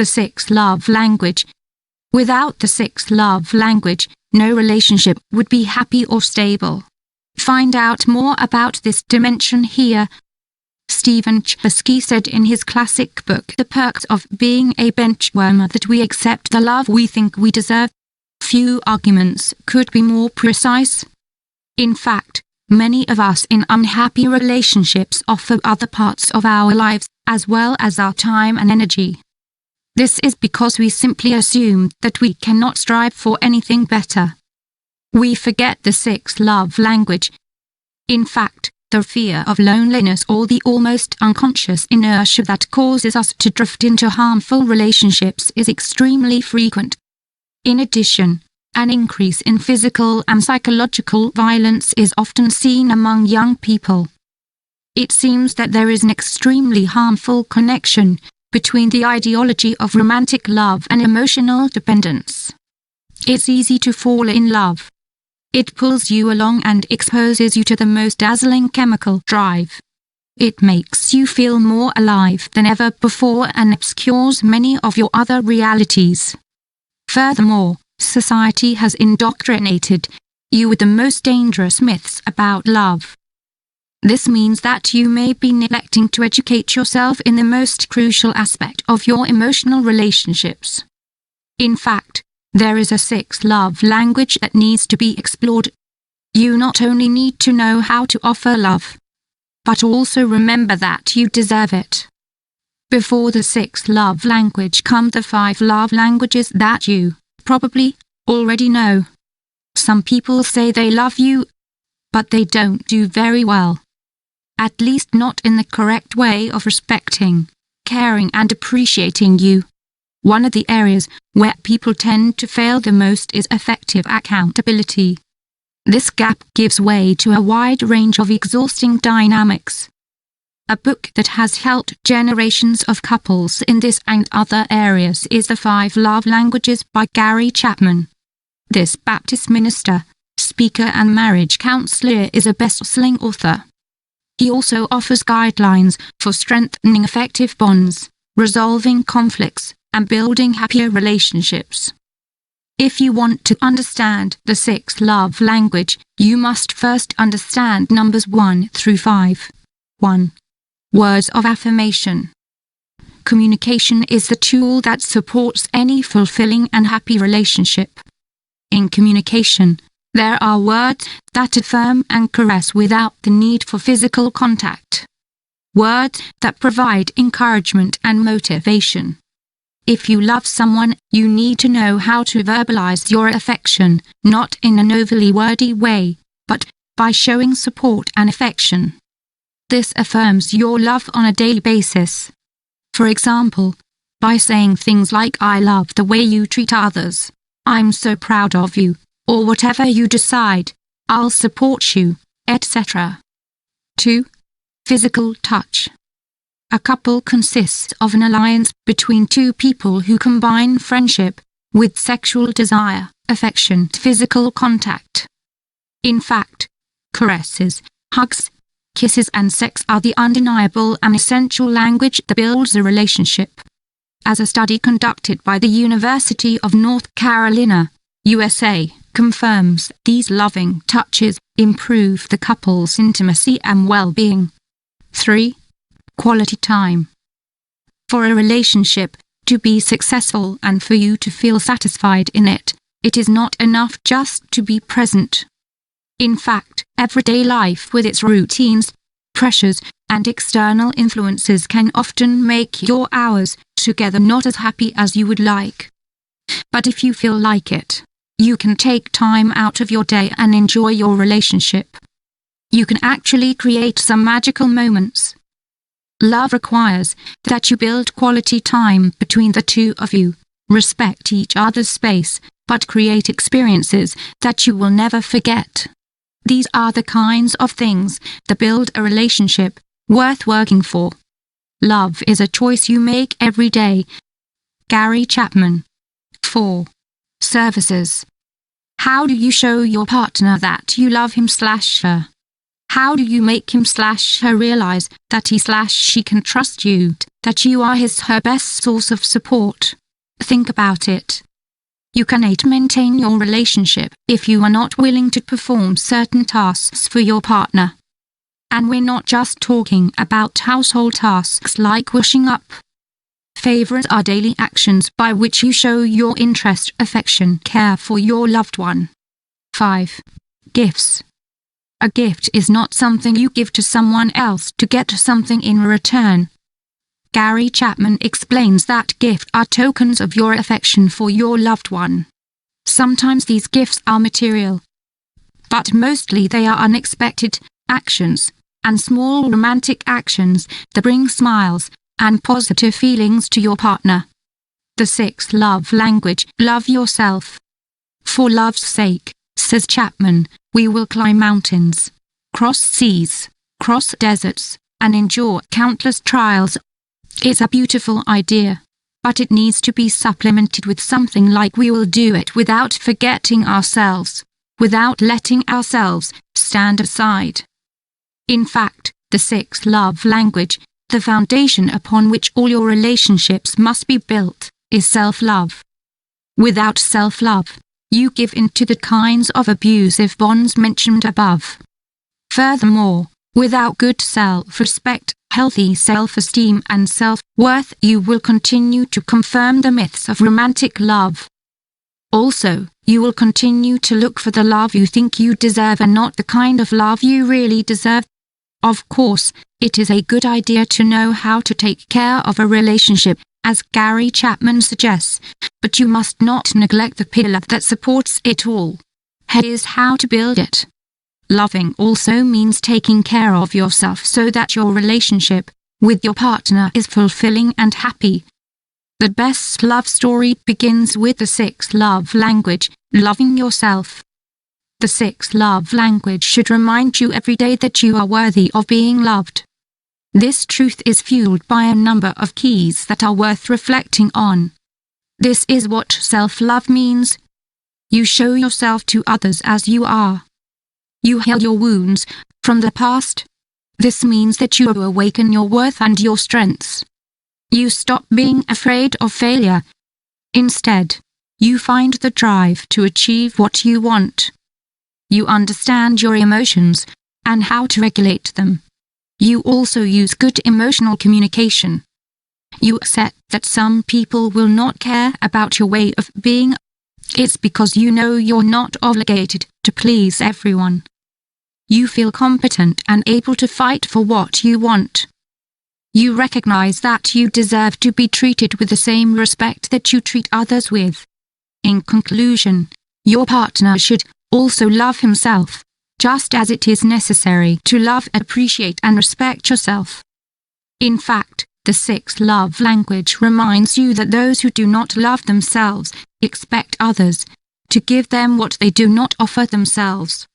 The sixth love language. Without the sixth love language, no relationship would be happy or stable. Find out more about this dimension here. Stephen Chbosky said in his classic book The Perks of Being a Benchwarmer that we accept the love we think we deserve. Few arguments could be more precise. In fact, many of us in unhappy relationships offer other parts of our lives, as well as our time and energy. This is because we simply assume that we cannot strive for anything better. We forget the sixth love language. In fact, the fear of loneliness or the almost unconscious inertia that causes us to drift into harmful relationships is extremely frequent. In addition, an increase in physical and psychological violence is often seen among young people. It seems that there is an extremely harmful connection between the ideology of romantic love and emotional dependence. It's easy to fall in love. It pulls you along and exposes you to the most dazzling chemical drive. It makes you feel more alive than ever before and obscures many of your other realities. Furthermore, society has indoctrinated you with the most dangerous myths about love. This means that you may be neglecting to educate yourself in the most crucial aspect of your emotional relationships. In fact, there is a sixth love language that needs to be explored. You not only need to know how to offer love, but also remember that you deserve it. Before the sixth love language come the 5 love languages that you probably already know. Some people say they love you, but they don't do very well. At least not in the correct way of respecting, caring and appreciating you. One of the areas where people tend to fail the most is effective accountability. This gap gives way to a wide range of exhausting dynamics. A book that has helped generations of couples in this and other areas is The 5 Love Languages by Gary Chapman. This Baptist minister, speaker and marriage counselor is a best-selling author. He also offers guidelines for strengthening effective bonds, resolving conflicts, and building happier relationships. If you want to understand the sixth love language, you must first understand numbers 1 through 5. 1. Words of affirmation. Communication is the tool that supports any fulfilling and happy relationship. In communication, there are words that affirm and caress without the need for physical contact. Words that provide encouragement and motivation. If you love someone, you need to know how to verbalize your affection, not in an overly wordy way, but by showing support and affection. This affirms your love on a daily basis. For example, by saying things like "I love the way you treat others," "I'm so proud of you," or whatever you decide, "I'll support you," etc. 2. Physical touch. A couple consists of an alliance between two people who combine friendship with sexual desire, affection, physical contact. In fact, caresses, hugs, kisses and sex are the undeniable and essential language that builds a relationship. As a study conducted by the University of North Carolina, USA, confirms, these loving touches improve the couple's intimacy and well-being. 3. Quality time. For a relationship to be successful and for you to feel satisfied in it, it is not enough just to be present. In fact, everyday life with its routines, pressures, and external influences can often make your hours together not as happy as you would like. But if you feel like it, you can take time out of your day and enjoy your relationship. You can actually create some magical moments. Love requires that you build quality time between the two of you, respect each other's space, but create experiences that you will never forget. These are the kinds of things that build a relationship worth working for. Love is a choice you make every day. Gary Chapman. 4. Services. How do you show your partner that you love him/her? How do you make him/her realize that he/she can trust you, that you are his/her best source of support? Think about it. You cannot maintain your relationship if you are not willing to perform certain tasks for your partner. And we're not just talking about household tasks like washing up. Favors are daily actions by which you show your interest, affection, care for your loved one. 5. Gifts. A gift is not something you give to someone else to get something in return. Gary Chapman explains that gifts are tokens of your affection for your loved one. Sometimes these gifts are material, but mostly they are unexpected actions and small romantic actions that bring smiles and positive feelings to your partner. The 6th love language. Love yourself. For love's sake, says Chapman, we will climb mountains, cross seas, cross deserts, and endure countless trials. It's a beautiful idea, but it needs to be supplemented with something like we will do it without forgetting ourselves, without letting ourselves stand aside. In fact, the 6th love language, the foundation upon which all your relationships must be built, is self-love. Without self-love, you give in to the kinds of abusive bonds mentioned above. Furthermore, without good self-respect, healthy self-esteem and self-worth, you will continue to confirm the myths of romantic love. Also, you will continue to look for the love you think you deserve and not the kind of love you really deserve. Of course, it is a good idea to know how to take care of a relationship, as Gary Chapman suggests, but you must not neglect the pillar that supports it all. Here's how to build it. Loving also means taking care of yourself so that your relationship with your partner is fulfilling and happy. The best love story begins with the 6th love language, loving yourself. The 6th love language should remind you every day that you are worthy of being loved. This truth is fueled by a number of keys that are worth reflecting on. This is what self-love means. You show yourself to others as you are. You heal your wounds from the past. This means that you awaken your worth and your strengths. You stop being afraid of failure. Instead, you find the drive to achieve what you want. You understand your emotions and how to regulate them. You also use good emotional communication. You accept that some people will not care about your way of being. It's because you know you're not obligated to please everyone. You feel competent and able to fight for what you want. You recognize that you deserve to be treated with the same respect that you treat others with. In conclusion, your partner should also love himself, just as it is necessary to love, appreciate and respect yourself. In fact, the 6th love language reminds you that those who do not love themselves expect others to give them what they do not offer themselves.